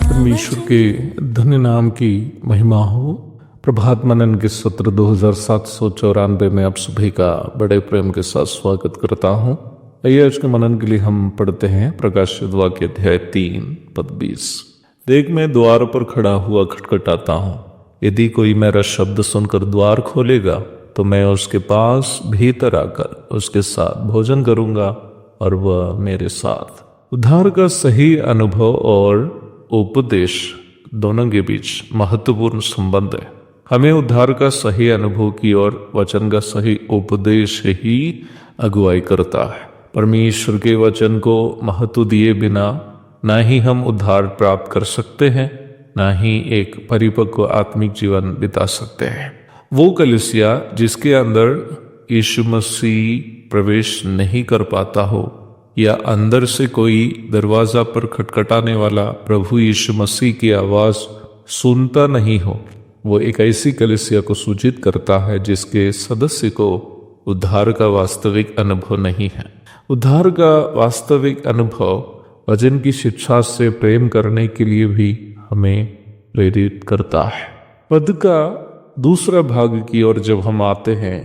परमेश्वर के धन्य नाम की महिमा हो। प्रभात मनन के सत्र 2794 में आप सभी का बड़े प्रेम के साथ स्वागत करता हूं। आइए आज के मनन के लिए हम पढ़ते हैं प्रकाशित वाक्य अध्याय 3 पद 20। देख मैं द्वार पर खड़ा हुआ खटखटाता हूं, यदि कोई मेरा शब्द सुनकर द्वार खोलेगा तो मैं उसके पास भीतर आकर उसके साथ भोजन करूंगा और वह मेरे साथ। उद्धार का सही अनुभव और उपदेश दोनों के बीच महत्वपूर्ण संबंध है। हमें उद्धार का सही अनुभव की और वचन का सही उपदेश ही अगुवाई करता है। परमेश्वर के वचन को महत्व दिए बिना ना ही हम उद्धार प्राप्त कर सकते हैं, ना ही एक परिपक्व आत्मिक जीवन बिता सकते हैं। वो कलीसिया जिसके अंदर यीशु मसीह प्रवेश नहीं कर पाता हो, या अंदर से कोई दरवाजा पर खटखटाने वाला प्रभु यीशु मसीह की आवाज सुनता नहीं हो, वो एक ऐसी कलीसिया को सूचित करता है जिसके सदस्य को उद्धार का वास्तविक अनुभव नहीं है। उद्धार का वास्तविक अनुभव वचन की शिक्षा से प्रेम करने के लिए भी हमें प्रेरित करता है। पद का दूसरा भाग की ओर जब हम आते हैं,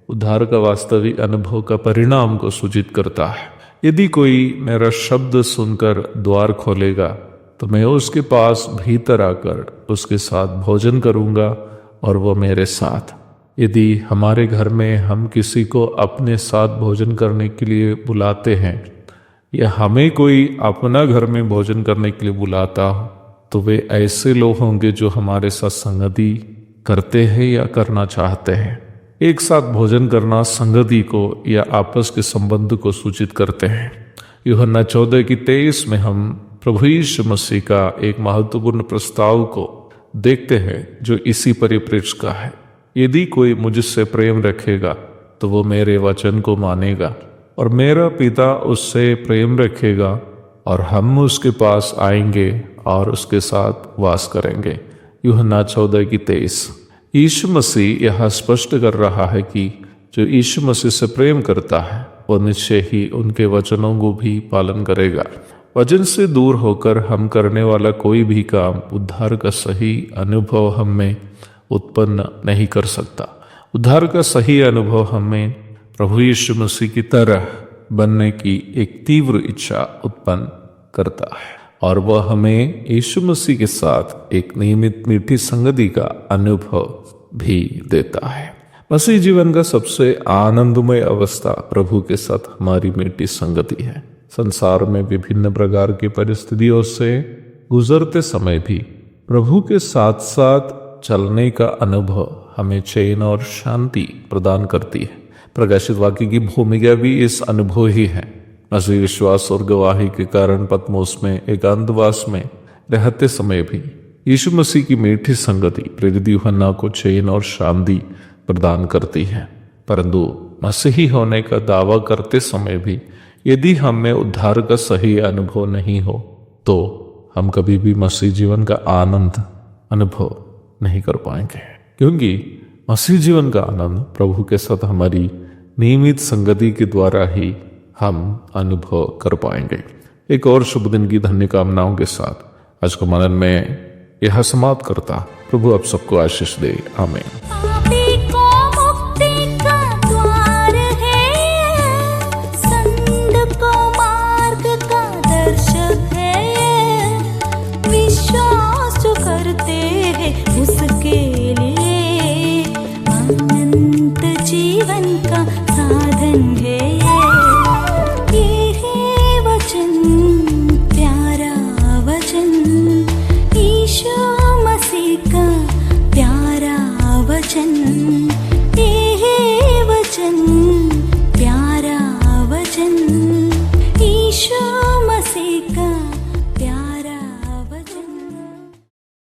उद्धार का वास्तविक अनुभव का परिणाम को सूचित करता है। यदि कोई मेरा शब्द सुनकर द्वार खोलेगा तो मैं उसके पास भीतर आकर उसके साथ भोजन करूंगा और वो मेरे साथ। यदि हमारे घर में हम किसी को अपने साथ भोजन करने के लिए बुलाते हैं, या हमें कोई अपना घर में भोजन करने के लिए बुलाता हो, तो वे ऐसे लोग होंगे जो हमारे साथ संगति करते हैं या करना चाहते हैं। एक साथ भोजन करना संगति को या आपस के संबंध को सूचित करते हैं। यूहन्ना 14:23 में हम प्रभु यीशु मसीह का एक महत्वपूर्ण प्रस्ताव को देखते हैं जो इसी परिप्रेक्ष्य का है। यदि कोई मुझसे प्रेम रखेगा तो वो मेरे वचन को मानेगा और मेरा पिता उससे प्रेम रखेगा और हम उसके पास आएंगे और उसके साथ वास करेंगे। यूहन्ना 14:23। यीशु मसीह यह स्पष्ट कर रहा है कि जो यीशु मसीह से प्रेम करता है वो निश्चय ही उनके वचनों को भी पालन करेगा। वचन से दूर होकर हम करने वाला कोई भी काम उद्धार का सही अनुभव हमें उत्पन्न नहीं कर सकता। उद्धार का सही अनुभव हमें प्रभु यीशु मसीह की तरह बनने की एक तीव्र इच्छा उत्पन्न करता है, और वह हमें यीशु मसीह के साथ एक नियमित मीठी संगति का अनुभव भी देता है। मसीह जीवन का सबसे आनंदमय अवस्था प्रभु के साथ हमारी मीठी संगति है। संसार में विभिन्न प्रकार की परिस्थितियों से गुजरते समय भी प्रभु के साथ साथ चलने का अनुभव हमें चैन और शांति प्रदान करती है। प्रकाशित वाक्य की भूमिका भी इस अनुभव ही है। मसीह विश्वास और गवाही के कारण पतमोस में एकांतवास में रहते समय भी यीशु मसीह की मीठी संगति प्रेरित यूहन्ना को चैन और शांति प्रदान करती है। परंतु मसीही होने का दावा करते समय भी यदि हमें उद्धार का सही अनुभव नहीं हो तो हम कभी भी मसीह जीवन का आनंद अनुभव नहीं कर पाएंगे, क्योंकि मसीह जीवन का आनंद प्रभु के साथ हमारी नियमित संगति के द्वारा ही हम अनुभव कर पाएंगे। एक और शुभ दिन की धन्य कामनाओं के साथ आज को मनन में यह समाप्त करता। प्रभु आप सबको आशीष दे। आमीन। जीवन का साधन है ये है वचन। ईशा